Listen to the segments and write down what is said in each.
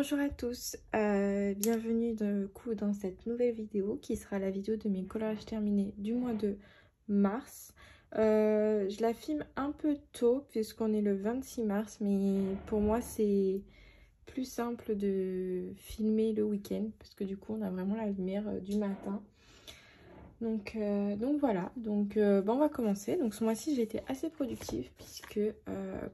Bonjour à tous, bienvenue dans cette nouvelle vidéo qui sera la vidéo de mes collages terminés du mois de mars. Je la filme un peu tôt puisqu'on est le 26 mars, mais pour moi c'est plus simple de filmer le week-end parce que du coup on a vraiment la lumière du matin. Donc voilà, on va commencer. Donc ce mois-ci j'ai été assez productive puisque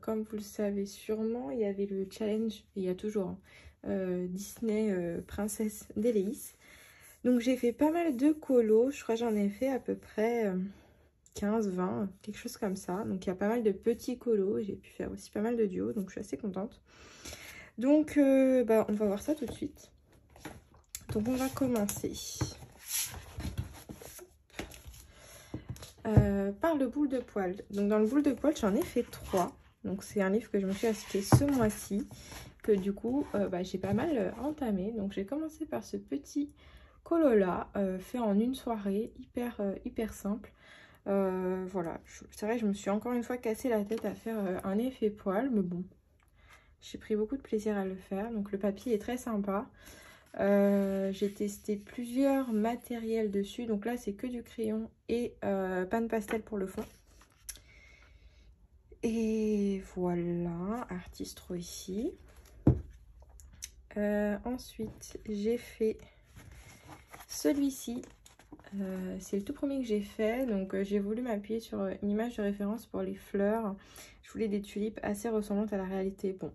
comme vous le savez sûrement, il y avait le challenge, et il y a toujours Disney Princesse d'Eleis. Donc j'ai fait pas mal de colos, je crois que j'en ai fait à peu près 15-20, quelque chose comme ça. Donc il y a pas mal de petits colos, j'ai pu faire aussi pas mal de duos, donc je suis assez contente. Donc on va voir ça tout de suite. Donc on va commencer par le boule de poil. Donc dans le boule de poil j'en ai fait 3. Donc c'est un livre que je me suis acheté ce mois-ci, que du coup j'ai pas mal entamé. Donc j'ai commencé par ce petit colo là, fait en une soirée, hyper simple. Voilà, c'est vrai que je me suis encore une fois cassé la tête à faire un effet poil, mais bon, j'ai pris beaucoup de plaisir à le faire. Donc le papier est très sympa. J'ai testé plusieurs matériels dessus. Donc là c'est que du crayon et pan pastel pour le fond. Et voilà, Artistro ici. Ensuite j'ai fait celui-ci. C'est le tout premier que j'ai fait. Donc j'ai voulu m'appuyer sur une image de référence pour les fleurs. Je voulais des tulipes assez ressemblantes à la réalité. Bon,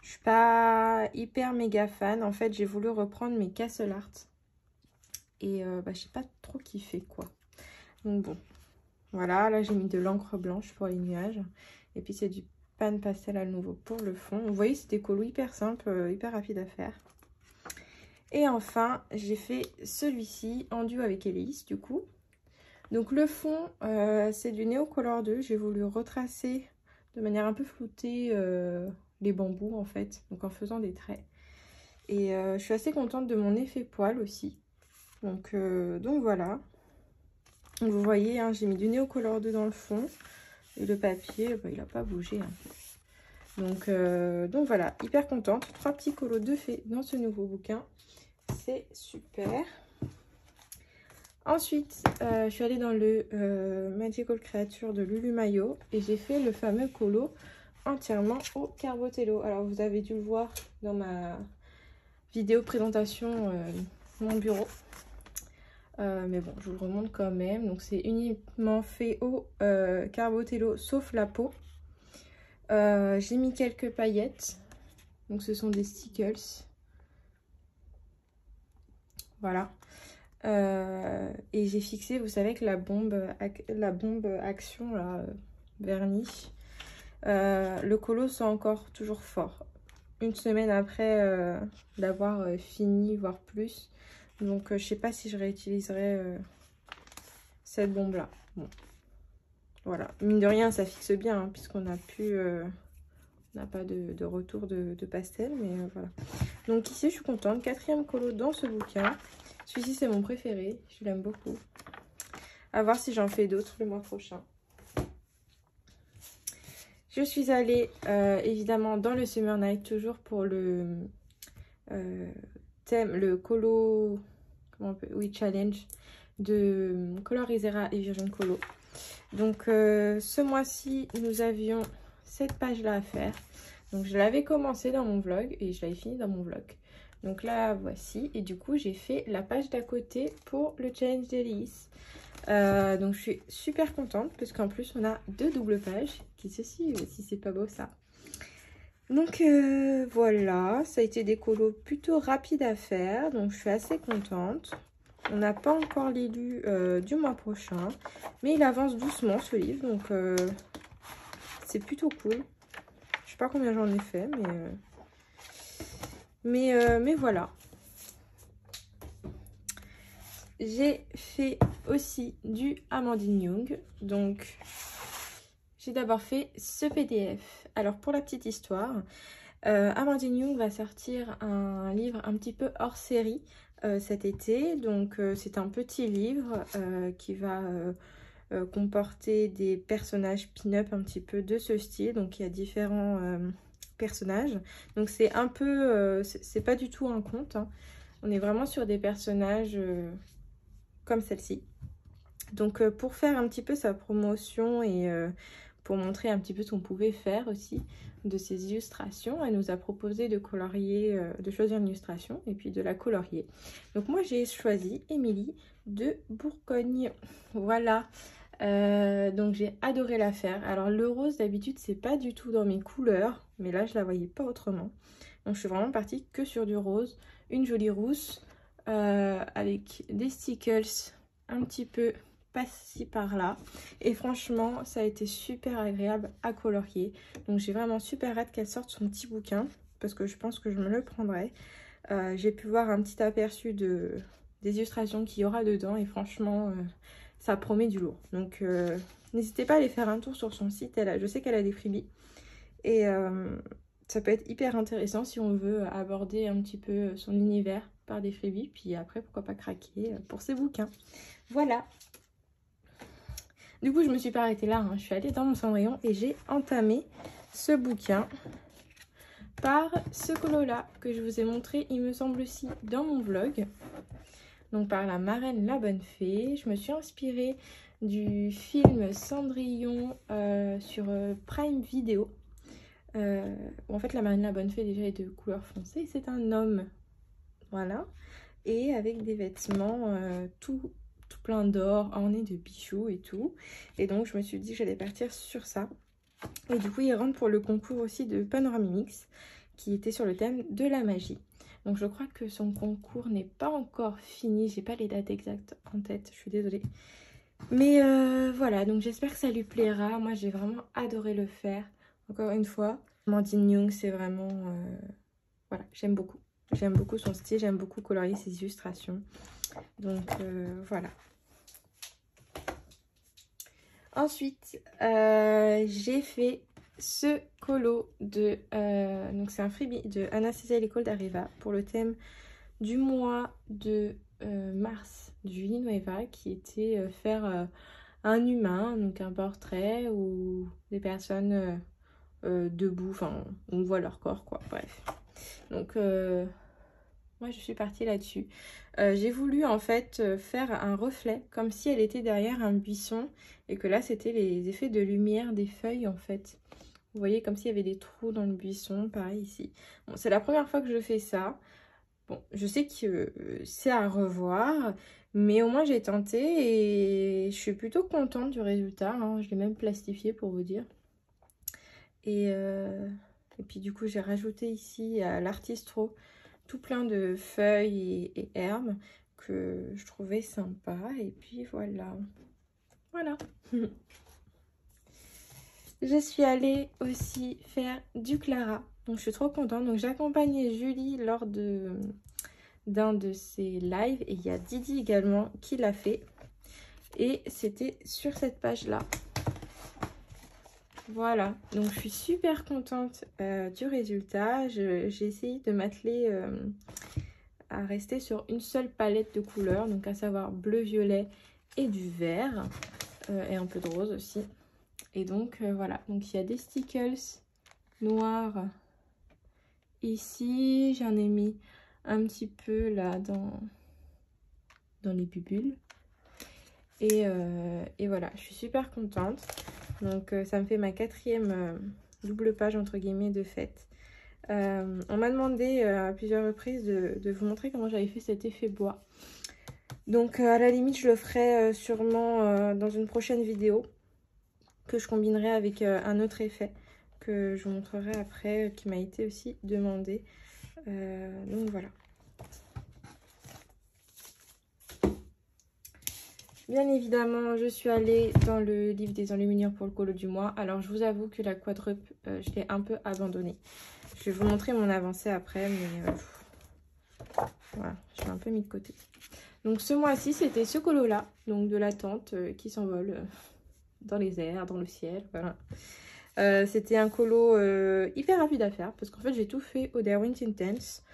je suis pas hyper méga fan. En fait, j'ai voulu reprendre mes Castle Art. Et j'ai pas trop kiffé quoi. Donc bon, voilà. Là, j'ai mis de l'encre blanche pour les nuages. Et puis, c'est du pan pastel à nouveau pour le fond. Vous voyez, c'est des colos hyper simples, hyper rapides à faire. Et enfin, j'ai fait celui-ci en duo avec Eleis du coup. Donc le fond, c'est du Neocolor 2. J'ai voulu retracer de manière un peu floutée les bambous en fait, donc en faisant des traits. Et je suis assez contente de mon effet poil aussi. Donc voilà. Donc vous voyez, hein, j'ai mis du Neocolor 2 dans le fond. Et le papier, il n'a pas bougé. Hein. Donc voilà, hyper contente. 3 petits colos de faits dans ce nouveau bouquin. C'est super. Ensuite, je suis allée dans le Magical Creature de Lulu Mayo et j'ai fait le fameux colo entièrement au Carbotello. Alors, vous avez dû le voir dans ma vidéo présentation mon bureau. Mais bon, je vous le remontre quand même. Donc, c'est uniquement fait au Carbotello, sauf la peau. J'ai mis quelques paillettes. Donc, ce sont des stickers. Voilà. Et j'ai fixé, vous savez que la bombe action là, vernis, le colo sent encore toujours fort. Une semaine après l'avoir fini, voire plus. Donc je sais pas si je réutiliserai cette bombe là. Bon. Voilà, mine de rien ça fixe bien hein, puisqu'on n'a plus on n'a pas de retour de pastel, mais voilà. Donc ici je suis contente, 4e colo dans ce bouquin. Celui-ci c'est mon préféré, je l'aime beaucoup. À voir si j'en fais d'autres le mois prochain. Je suis allée évidemment dans le Summer Night, toujours pour le thème, le colo, challenge de Colorisera et Virgin Colo. Donc ce mois-ci nous avions cette page là à faire. Donc je l'avais commencé dans mon vlog et je l'avais fini dans mon vlog. Donc là voici, et du coup j'ai fait la page d'à côté pour le challenge d'Eleis. Donc je suis super contente parce qu'en plus on a 2 doubles pages qui se suivent, si c'est pas beau ça. Donc voilà, ça a été des colos plutôt rapides à faire, donc je suis assez contente. On n'a pas encore l'élu du mois prochain, mais il avance doucement ce livre, donc c'est plutôt cool. Je sais pas combien j'en ai fait, mais voilà. J'ai fait aussi du Amandine Young. Donc, j'ai d'abord fait ce PDF. Alors, pour la petite histoire, Amandine Young va sortir un livre un petit peu hors série cet été. Donc, c'est un petit livre qui va comporter des personnages pin-up un petit peu de ce style. Donc, il y a différents personnages. Donc c'est un peu, c'est pas du tout un conte, hein. On est vraiment sur des personnages comme celle-ci. Donc pour faire un petit peu sa promotion et pour montrer un petit peu ce qu'on pouvait faire aussi de ces illustrations, elle nous a proposé de colorier, de choisir une illustration et puis de la colorier. Donc moi j'ai choisi Émilie de Bourgogne. Voilà. Donc j'ai adoré la faire. Alors le rose d'habitude c'est pas du tout dans mes couleurs, mais là je la voyais pas autrement. Donc je suis vraiment partie que sur du rose, une jolie rousse avec des stickers un petit peu par-ci par-là. Et franchement ça a été super agréable à colorier. Donc j'ai vraiment super hâte qu'elle sorte son petit bouquin parce que je pense que je me le prendrai. J'ai pu voir un petit aperçu des illustrations qu'il y aura dedans et franchement ça promet du lourd. Donc n'hésitez pas à aller faire un tour sur son site. Je sais qu'elle a des freebies. Et ça peut être hyper intéressant si on veut aborder un petit peu son univers par des freebies. Puis après, pourquoi pas craquer pour ses bouquins. Voilà. Du coup, je me suis pas arrêtée là. Hein. Je suis allée dans mon Cendrillon et j'ai entamé ce bouquin par ce colo-là que je vous ai montré, il me semble aussi, dans mon vlog. Donc par La Marraine la Bonne Fée. Je me suis inspirée du film Cendrillon sur Prime Video. En fait La Marraine la Bonne Fée déjà est de couleur foncée. C'est un homme, voilà. Et avec des vêtements tout plein d'or, ornés de bijoux et tout. Et donc je me suis dit que j'allais partir sur ça. Et du coup il rentre pour le concours aussi de Panoramimix qui était sur le thème de la magie. Donc je crois que son concours n'est pas encore fini. J'ai pas les dates exactes en tête, je suis désolée. Mais voilà, donc j'espère que ça lui plaira. Moi j'ai vraiment adoré le faire. Encore une fois, Amandine Young, c'est vraiment... voilà, j'aime beaucoup. J'aime beaucoup son style, j'aime beaucoup colorier ses illustrations. Donc voilà. Ensuite, j'ai fait ce colo de... donc c'est un freebie de Anastasia et l'école d'Areva pour le thème du mois de mars du Villanueva qui était faire un humain, donc un portrait ou des personnes debout, enfin on voit leur corps quoi, bref. Donc moi je suis partie là-dessus. J'ai voulu en fait faire un reflet comme si elle était derrière un buisson et que là c'était les effets de lumière des feuilles en fait. Vous voyez comme s'il y avait des trous dans le buisson, pareil ici. Bon, c'est la première fois que je fais ça. Bon, je sais que c'est à revoir, mais au moins j'ai tenté et je suis plutôt contente du résultat. Hein. Je l'ai même plastifié pour vous dire. Et puis du coup j'ai rajouté ici à l'artistro tout plein de feuilles et herbes que je trouvais sympa. Et puis voilà. Voilà. Je suis allée aussi faire du Clara. Donc je suis trop contente. Donc j'ai accompagné Julie lors d'un de ses lives. Et il y a Didi également qui l'a fait. Et c'était sur cette page-là. Voilà. Donc je suis super contente du résultat. J'ai essayé de m'atteler à rester sur une seule palette de couleurs. Donc à savoir bleu, violet et du vert. Et un peu de rose aussi. Et donc voilà, donc il y a des stickers noirs ici, j'en ai mis un petit peu là dans les bubules. Et voilà, je suis super contente. Donc ça me fait ma 4e double page entre guillemets de fête. On m'a demandé à plusieurs reprises de vous montrer comment j'avais fait cet effet bois. Donc à la limite je le ferai sûrement dans une prochaine vidéo. Que je combinerai avec un autre effet que je vous montrerai après, qui m'a été aussi demandé. Donc voilà. Bien évidemment, je suis allée dans le livre des enluminures pour le colo du mois. Alors je vous avoue que la quadruple, je l'ai un peu abandonnée. Je vais vous montrer mon avancée après, mais voilà, je l'ai un peu mis de côté. Donc ce mois-ci, c'était ce colo-là, donc de la tente qui s'envole dans les airs, dans le ciel, voilà. C'était un colo hyper rapide à faire parce qu'en fait j'ai tout fait au Derwent Intense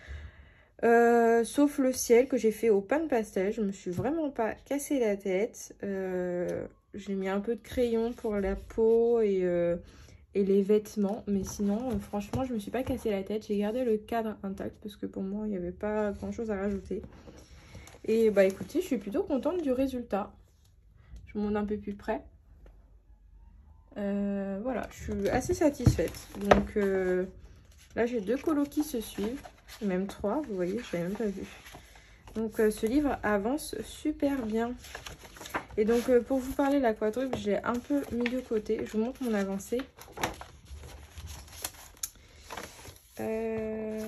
sauf le ciel que j'ai fait au pan pastel. Je me suis vraiment pas cassé la tête. J'ai mis un peu de crayon pour la peau et et les vêtements. Mais sinon, franchement, je me suis pas cassé la tête. J'ai gardé le cadre intact parce que pour moi, il n'y avait pas grand chose à rajouter. Et bah écoutez, je suis plutôt contente du résultat. Je vous montre un peu plus près. Voilà, je suis assez satisfaite. Donc là, j'ai 2 colos qui se suivent. Même 3, vous voyez, je n'avais même pas vu. Donc ce livre avance super bien. Et donc pour vous parler de la quadruple, j'ai un peu mis de côté. Je vous montre mon avancée. Ne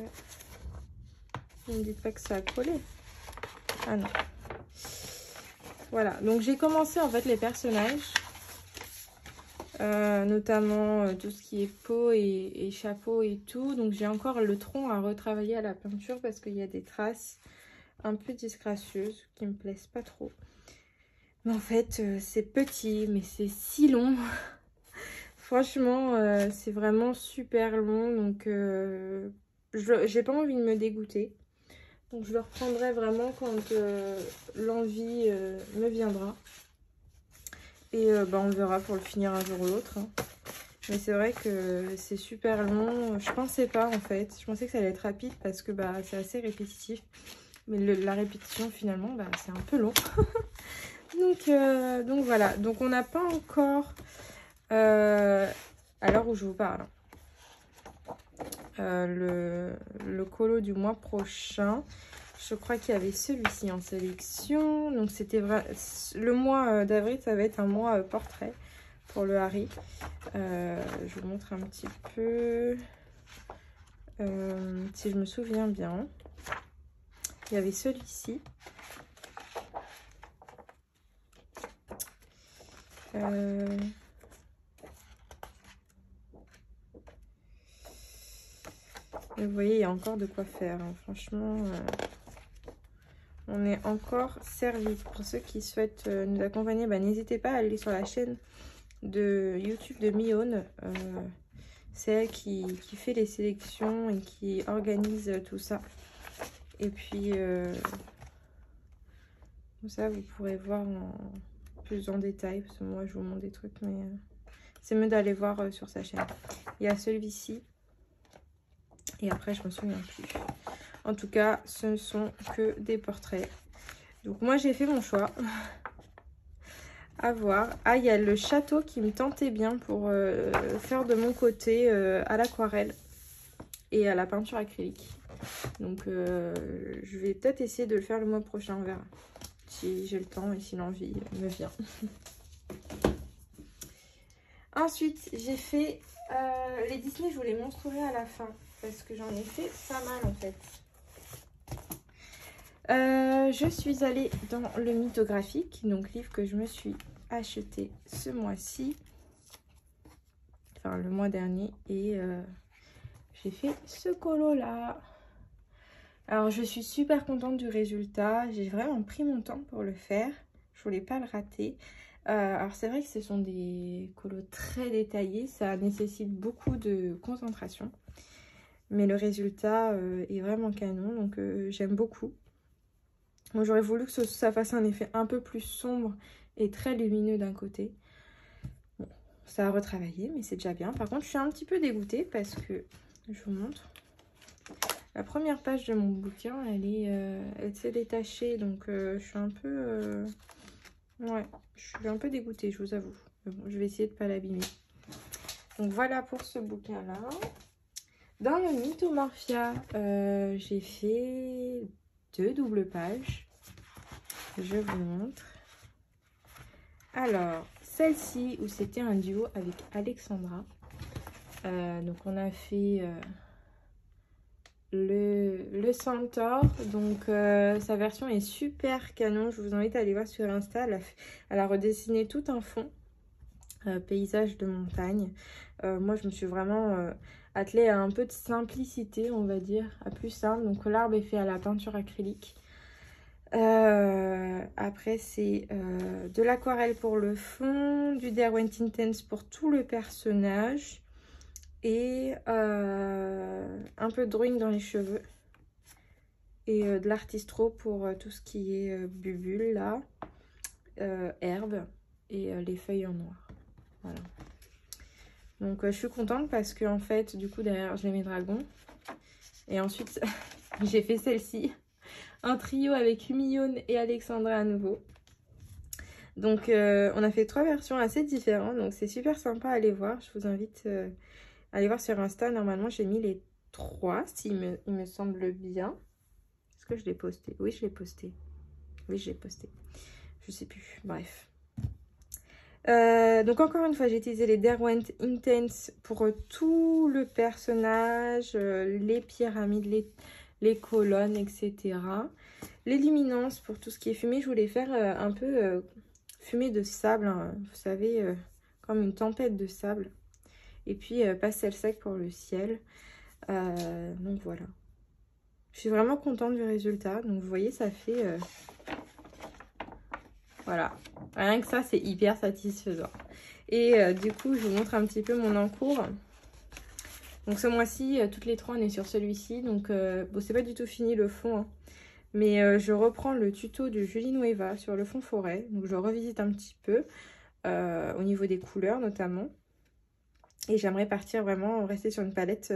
me dites pas que ça a collé. Ah non. Voilà, donc j'ai commencé en fait les personnages. Notamment tout ce qui est peau et chapeau et tout. Donc j'ai encore le tronc à retravailler à la peinture parce qu'il y a des traces un peu disgracieuses qui me plaisent pas trop. Mais en fait c'est petit mais c'est si long. Franchement c'est vraiment super long, donc j'ai pas envie de me dégoûter. Donc je le reprendrai vraiment quand l'envie me viendra. Et bah, on verra pour le finir un jour ou l'autre. Hein. Mais c'est vrai que c'est super long. Je pensais pas en fait. Je pensais que ça allait être rapide parce que bah, c'est assez répétitif. Mais la répétition finalement, bah, c'est un peu long. donc voilà. Donc on n'a pas encore, à l'heure où je vous parle, le colo du mois prochain. Je crois qu'il y avait celui-ci en sélection. Donc c'était vrai. Le mois d'avril, ça va être un mois portrait pour le Harry. Je vous montre un petit peu. Si je me souviens bien. Il y avait celui-ci. Vous voyez, il y a encore de quoi faire. Hein. Franchement, on est encore servi. Pour ceux qui souhaitent nous accompagner, bah, n'hésitez pas à aller sur la chaîne de YouTube de Mione. C'est elle qui fait les sélections et qui organise tout ça. Et puis, comme ça, vous pourrez voir plus en détail. Parce que moi, je vous montre des trucs, mais c'est mieux d'aller voir sur sa chaîne. Il y a celui-ci. Et après, je me souviens plus. En tout cas, ce ne sont que des portraits. Donc, moi, j'ai fait mon choix. À voir. Ah, il y a le château qui me tentait bien pour faire de mon côté à l'aquarelle et à la peinture acrylique. Donc, je vais peut-être essayer de le faire le mois prochain, on verra. Si j'ai le temps et si l'envie me vient. Ensuite, j'ai fait les Disney, je vous les montrerai à la fin. Parce que j'en ai fait pas mal en fait. Je suis allée dans le mythographique, donc livre que je me suis acheté ce mois-ci. Enfin, le mois dernier. Et j'ai fait ce colo là. Alors, je suis super contente du résultat. J'ai vraiment pris mon temps pour le faire. Je voulais pas le rater. Alors, c'est vrai que ce sont des colos très détaillés. Ça nécessite beaucoup de concentration. Mais le résultat est vraiment canon. Donc, j'aime beaucoup. Moi, j'aurais voulu que ça fasse un effet un peu plus sombre et très lumineux d'un côté. Bon, ça a retravaillé, mais c'est déjà bien. Par contre, je suis un petit peu dégoûtée parce que, je vous montre, la première page de mon bouquin, elle s'est détachée. Donc, je suis un peu... ouais, je suis un peu dégoûtée, je vous avoue. Mais bon, je vais essayer de ne pas l'abîmer. Donc, voilà pour ce bouquin-là. Dans le Mythomorphia, j'ai fait 2 doubles pages. Je vous montre. Alors, celle-ci où c'était un duo avec Alexandra. Donc, on a fait le Centaure. Donc, sa version est super canon. Je vous invite à aller voir sur Insta. Elle a redessiné tout un fond. Paysage de montagne. Moi, je me suis vraiment attelée à un peu de simplicité, on va dire, à plus simple. Donc, l'arbre est fait à la peinture acrylique. Après, c'est de l'aquarelle pour le fond, du Derwent Intense pour tout le personnage et un peu de drawing dans les cheveux et de l'artistro pour tout ce qui est bulbule là, herbe et les feuilles en noir. Voilà. Donc je suis contente parce que en fait du coup derrière j'ai mes dragons. Et ensuite j'ai fait celle-ci. Un trio avec Humione et Alexandra à nouveau. Donc on a fait 3 versions assez différentes. Donc c'est super sympa à aller voir. Je vous invite à aller voir sur Insta. Normalement j'ai mis les 3 il me semble bien. Est-ce que je l'ai posté? Oui je l'ai posté. Oui je l'ai posté. Je sais plus. Bref. Donc encore une fois j'ai utilisé les Derwent Intense pour tout le personnage, les pyramides, les colonnes, etc. Les luminances pour tout ce qui est fumée, je voulais faire un peu fumée de sable, hein, vous savez, comme une tempête de sable. Et puis pastel sec pour le ciel. Donc voilà. Je suis vraiment contente du résultat. Donc vous voyez ça fait... voilà. Rien que ça c'est hyper satisfaisant. Et du coup je vous montre un petit peu mon encours. Donc ce mois-ci, toutes les 3 on est sur celui-ci. Donc bon c'est pas du tout fini le fond. Hein. Mais je reprends le tuto de Julie Nueva sur le fond forêt. Donc je revisite un petit peu au niveau des couleurs notamment. Et j'aimerais partir vraiment, rester sur une palette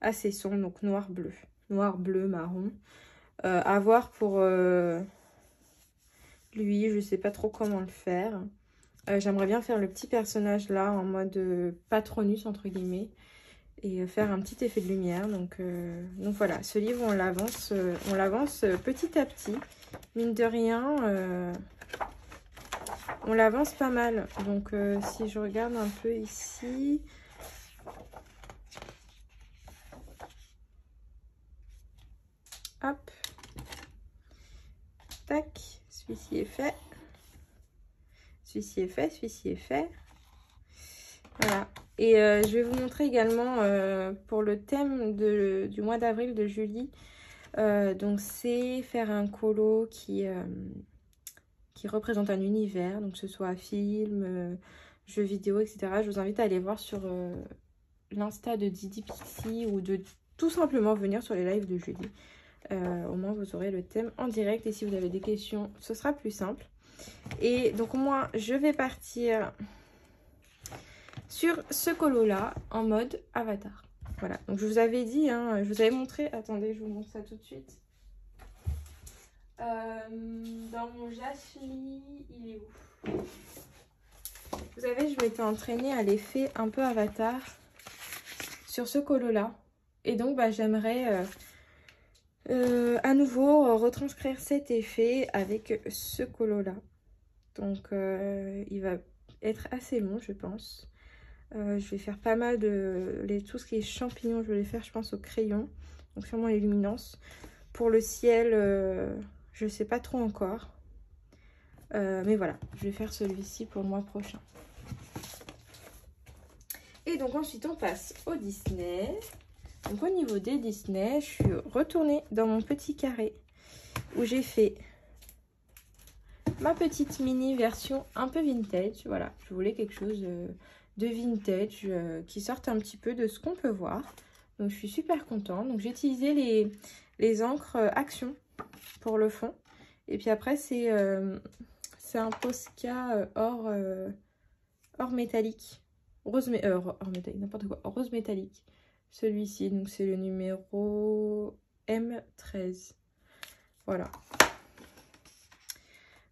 assez sombre. Donc noir-bleu. Noir, bleu, marron. À voir pour lui, je sais pas trop comment le faire. J'aimerais bien faire le petit personnage là en mode Patronus entre guillemets. Et faire un petit effet de lumière. Donc voilà, ce livre on l'avance petit à petit. Mine de rien, on l'avance pas mal. Donc si je regarde un peu ici, hop, tac, celui-ci est fait. Celui-ci est fait, celui-ci est fait. Voilà. Et je vais vous montrer également pour le thème du mois d'avril de Julie. Donc c'est faire un colo qui représente un univers, donc que ce soit film, jeux vidéo, etc. Je vous invite à aller voir sur l'Insta de Didi Pixie ou de tout simplement venir sur les lives de Julie. Au moins vous aurez le thème en direct et si vous avez des questions, ce sera plus simple. Et donc moi, je vais partir sur ce colo là en mode avatar. Voilà, donc je vous avais dit, hein, je vous avais montré, attendez, je vous montre ça tout de suite. Dans mon Jasmine, il est où? Vous savez, je m'étais entraînée à l'effet un peu avatar sur ce colo là. Et donc, bah, j'aimerais à nouveau retranscrire cet effet avec ce colo là. Donc, il va être assez long, je pense. Je vais faire pas mal de... tout ce qui est champignons, je vais les faire, je pense, au crayon. Donc, sûrement les luminances. Pour le ciel, je sais pas trop encore. Mais voilà, je vais faire celui-ci pour le mois prochain. Et donc, ensuite, on passe au Disney. Donc, au niveau des Disney, je suis retournée dans mon petit carré où j'ai fait ma petite mini version un peu vintage. Voilà, je voulais quelque chose de vintage qui sorte un petit peu de ce qu'on peut voir. Donc je suis super contente. Donc j'ai utilisé les encres Action pour le fond. Et puis après c'est un Posca or métallique. Rose métallique, n'importe quoi. Rose métallique. Celui-ci, donc c'est le numéro M13. Voilà.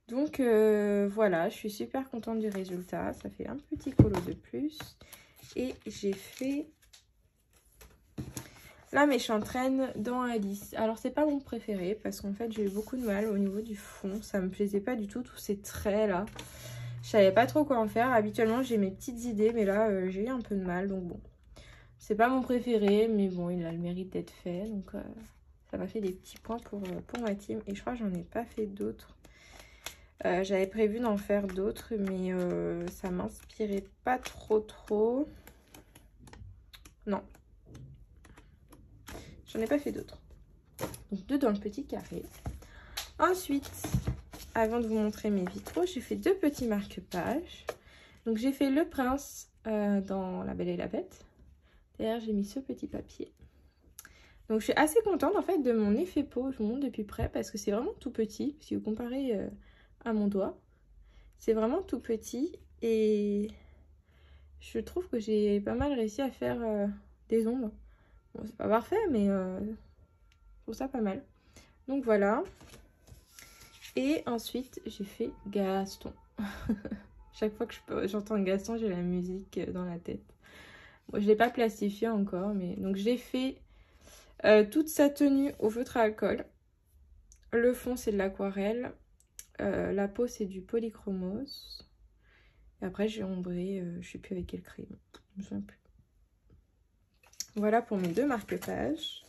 Donc voilà, je suis super contente du résultat. Ça fait un petit colo de plus. Et j'ai fait la méchante reine dans Alice. Alors c'est pas mon préféré parce qu'en fait j'ai eu beaucoup de mal au niveau du fond. Ça me plaisait pas du tout, tous ces traits là. Je savais pas trop quoi en faire. Habituellement j'ai mes petites idées mais là j'ai eu un peu de mal. Donc bon, c'est pas mon préféré mais bon il a le mérite d'être fait. Donc ça m'a fait des petits points pour ma team. Et je crois que j'en ai pas fait d'autres. J'avais prévu d'en faire d'autres, mais ça m'inspirait pas trop. Non. J'en ai pas fait d'autres. Donc 2 dans le petit carré. Ensuite, avant de vous montrer mes vitraux, j'ai fait 2 petits marque-pages. Donc j'ai fait le prince dans La Belle et la Bête. Derrière, j'ai mis ce petit papier. Donc je suis assez contente en fait de mon effet peau. Je vous montre de plus près parce que c'est vraiment tout petit. Si vous comparez... à mon doigt, c'est vraiment tout petit et je trouve que j'ai pas mal réussi à faire des ombres. Bon, c'est pas parfait, mais je trouve ça pas mal. Donc voilà. Et ensuite, j'ai fait Gaston. Chaque fois que j'entends Gaston, j'ai la musique dans la tête. Bon, je ne l'ai pas plastifié encore, mais donc j'ai fait toute sa tenue au feutre à alcool. Le fond, c'est de l'aquarelle. La peau, c'est du polychromos. Et après, j'ai ombré, je ne sais plus avec quel crayon. Je me souviens plus. Voilà pour mes 2 marque-pages.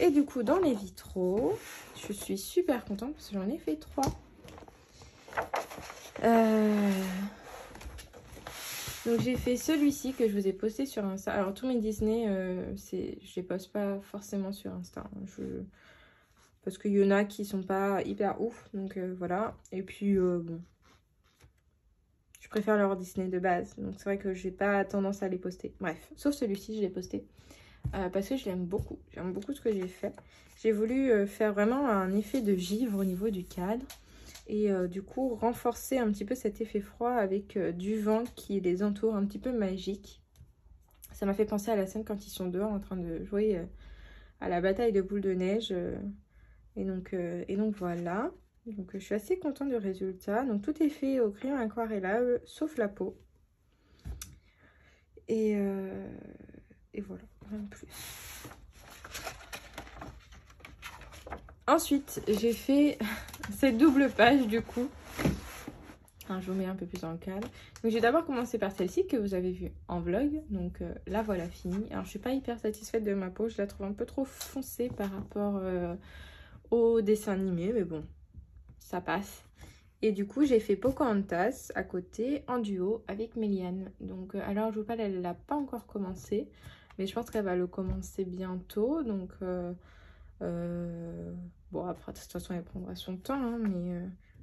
Et du coup, dans les vitraux, je suis super contente parce que j'en ai fait 3. Donc j'ai fait celui-ci que je vous ai posté sur Insta. Alors tous mes Disney, je les poste pas forcément sur Insta. Parce qu'il y en a qui sont pas hyper ouf. Donc voilà. Et puis bon. Je préfère leur Disney de base. Donc c'est vrai que j'ai pas tendance à les poster. Bref, sauf celui-ci, je l'ai posté. Parce que je l'aime beaucoup. J'aime beaucoup ce que j'ai fait. J'ai voulu faire vraiment un effet de givre au niveau du cadre. Et du coup, renforcer un petit peu cet effet froid avec du vent qui les entoure, un petit peu magique. Ça m'a fait penser à la scène quand ils sont dehors en train de jouer à la bataille de boules de neige. Et donc voilà. Donc je suis assez contente du résultat. Donc tout est fait au crayon aquarellable, sauf la peau. Et voilà, rien de plus. Ensuite, j'ai fait cette double page du coup. Enfin, je vous mets un peu plus dans le cadre. Donc j'ai d'abord commencé par celle-ci que vous avez vue en vlog. Donc là voilà finie. Alors je suis pas hyper satisfaite de ma peau. Je la trouve un peu trop foncée par rapport au dessin animé. Mais bon, ça passe. Et du coup j'ai fait Pocahontas à côté en duo avec Méliane. Donc alors je vous parle, elle n'a pas encore commencé. Mais je pense qu'elle va le commencer bientôt. Donc bon après de toute façon elle prendra son temps. Hein, mais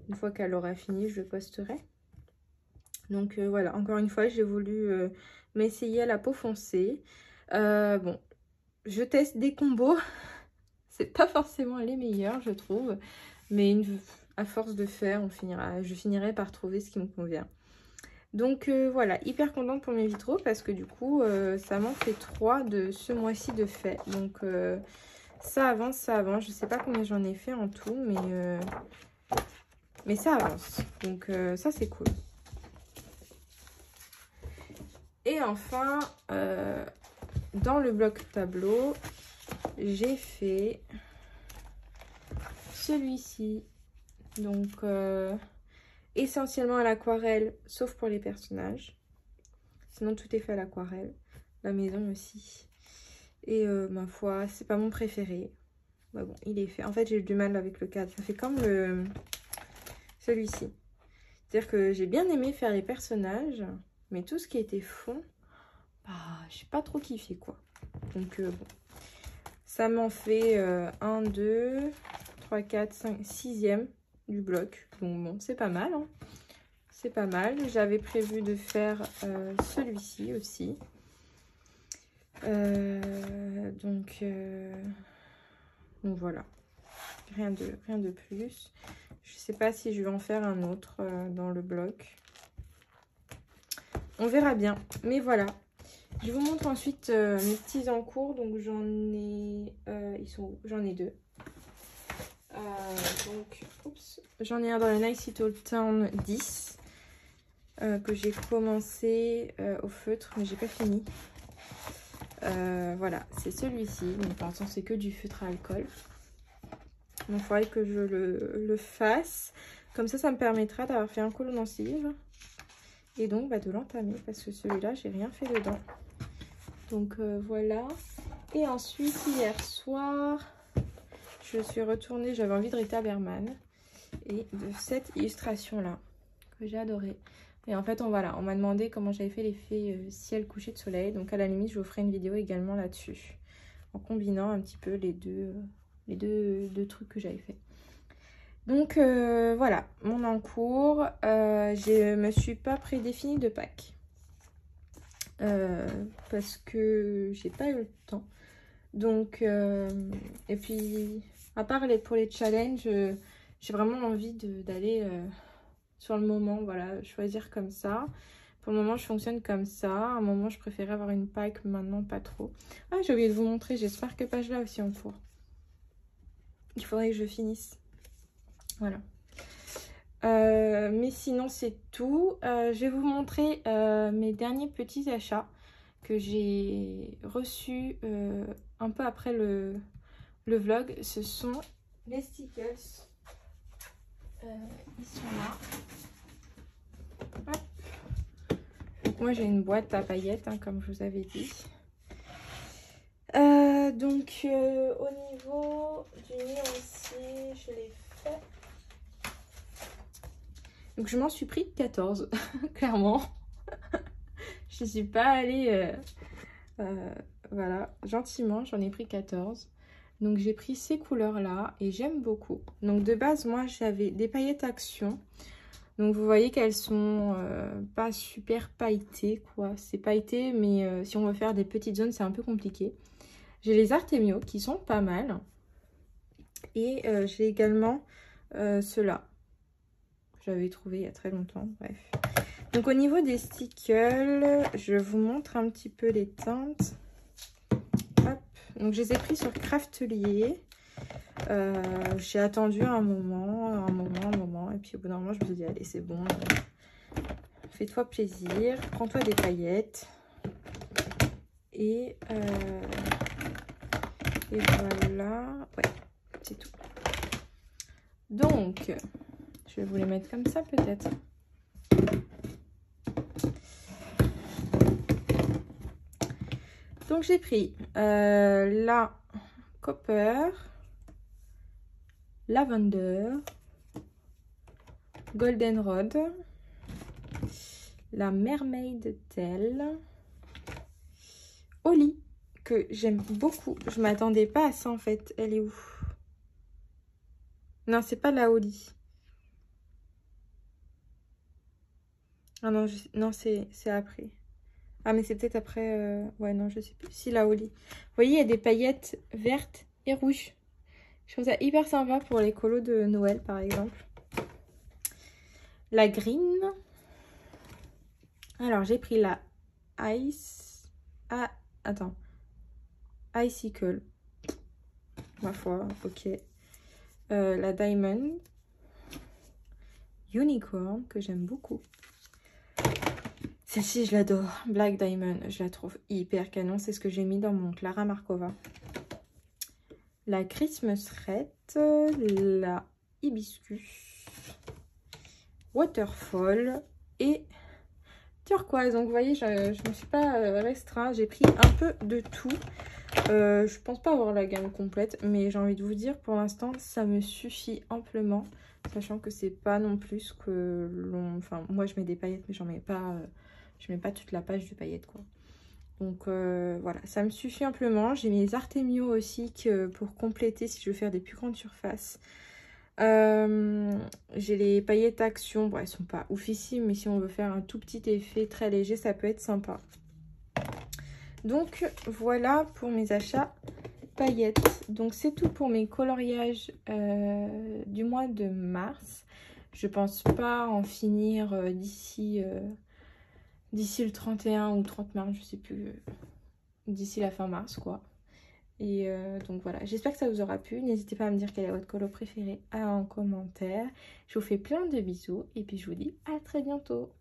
une fois qu'elle aura fini je le posterai. Donc voilà, encore une fois j'ai voulu m'essayer à la peau foncée. Bon, je teste des combos. C'est pas forcément les meilleurs je trouve. Mais à force de faire, je finirai par trouver ce qui me convient. Donc voilà, hyper contente pour mes vitraux parce que du coup, ça m'en fait 3 de ce mois-ci de fait. Donc ça avance, ça avance. Je sais pas combien j'en ai fait en tout, mais ça avance. Donc ça, c'est cool. Et enfin, dans le bloc tableau, j'ai fait celui-ci. Donc essentiellement à l'aquarelle, sauf pour les personnages. Sinon, tout est fait à l'aquarelle. La maison aussi. Et ma foi, c'est pas mon préféré. Bah bon, il est fait. En fait, j'ai eu du mal avec le cadre. Ça fait comme celui-ci. C'est-à-dire que j'ai bien aimé faire les personnages. Mais tout ce qui était fond, bah, j'ai pas trop kiffé, quoi. Donc, bon. Ça m'en fait 1, 2, 3, 4, 5, 6e du bloc. Donc, bon, c'est pas mal, hein. C'est pas mal. J'avais prévu de faire celui-ci aussi. Donc voilà. Rien de plus. Je sais pas si je vais en faire un autre dans le bloc. On verra bien. Mais voilà. Je vous montre ensuite mes petits en cours. Donc j'en ai... J'en ai 2. Donc, j'en ai un dans le Nice Little Town 10. Que j'ai commencé au feutre, mais j'ai pas fini. Voilà, c'est celui-ci. Donc pour l'instant, c'est que du feutre à alcool. Donc il faudrait que je le fasse. Comme ça me permettra d'avoir fait un col gencive. Et donc bah, de l'entamer. Parce que celui-là, j'ai rien fait dedans. Donc voilà. Et ensuite, hier soir, je suis retournée. J'avais envie de Rita Berman. Et de cette illustration-là, que j'ai adorée. Et en fait, on m'a demandé comment j'avais fait l'effet ciel couché de soleil. Donc à la limite, je vous ferai une vidéo également là-dessus. En combinant un petit peu les deux trucs que j'avais fait. Donc voilà, mon encours. Je me suis pas prédéfinie de Pâques. Parce que j'ai pas eu le temps. Donc, et puis, à part pour les challenges, j'ai vraiment envie d'aller... sur le moment, voilà, choisir comme ça. Pour le moment, je fonctionne comme ça. À un moment, je préférais avoir une paille, maintenant, pas trop. Ah, j'ai oublié de vous montrer. J'espère que page là aussi en cours. Il faudrait que je finisse. Voilà. Mais sinon, c'est tout. Je vais vous montrer mes derniers petits achats que j'ai reçus un peu après le vlog. Ce sont les stickers. Ils sont là. Hop. Donc moi, j'ai une boîte à paillettes, hein, comme je vous avais dit. Donc, au niveau du nid aussi, je l'ai fait. Donc, je m'en suis pris 14, clairement. Je ne suis pas allée... voilà, gentiment, j'en ai pris 14. Donc, j'ai pris ces couleurs-là et j'aime beaucoup. Donc, de base, moi, j'avais des paillettes Action. Donc, vous voyez qu'elles sont pas super pailletées, quoi. C'est pailleté, mais si on veut faire des petites zones, c'est un peu compliqué. J'ai les Artemio qui sont pas mal. Et j'ai également ceux-là. J'avais trouvé il y a très longtemps, bref. Donc au niveau des stickers, je vous montre un petit peu les teintes. Hop. Donc je les ai pris sur Craftelier. J'ai attendu un moment. Et puis au bout d'un moment, je me suis dit, allez, c'est bon. Fais-toi plaisir. Prends-toi des paillettes. Et voilà. Ouais, c'est tout. Donc, je vais vous les mettre comme ça peut-être. Donc j'ai pris la Copper, Lavender, Goldenrod, la Mermaid Tail, Holly, que j'aime beaucoup. Je m'attendais pas à ça en fait. Elle est où? Non, c'est pas la Holly. Ah non, non c'est après. Ah, mais c'est peut-être après... Ouais, non, je sais plus. Si, la Holly. Vous voyez, il y a des paillettes vertes et rouges. Je trouve ça hyper sympa pour les colos de Noël, par exemple. La Green. Alors, j'ai pris la Ice... Ah, attends. Icicle. Ma foi, ok. La Diamond. Unicorn, que j'aime beaucoup. Celle-ci, je l'adore. Black Diamond, je la trouve hyper canon. C'est ce que j'ai mis dans mon Clara Markova. La Christmas Red. La Hibiscus. Waterfall. Et turquoise. Donc, vous voyez, je ne me suis pas restreint. J'ai pris un peu de tout. Je pense pas avoir la gamme complète. Mais j'ai envie de vous dire, pour l'instant, ça me suffit amplement. Sachant que c'est pas non plus que l'on... Enfin, moi, je mets des paillettes, mais j'en mets pas... Je mets pas toute la page de paillettes, quoi. Donc voilà, ça me suffit amplement. J'ai mes Artemio aussi pour compléter si je veux faire des plus grandes surfaces. J'ai les paillettes Action. Bon, elles sont pas oufissimes, mais si on veut faire un tout petit effet très léger, ça peut être sympa. Donc voilà pour mes achats paillettes. Donc c'est tout pour mes coloriages du mois de mars. Je pense pas en finir d'ici le 31 ou 30 mars, je sais plus, d'ici la fin mars, quoi. Et donc voilà, j'espère que ça vous aura plu. N'hésitez pas à me dire quel est votre colo préféré en commentaire. Je vous fais plein de bisous et puis je vous dis à très bientôt.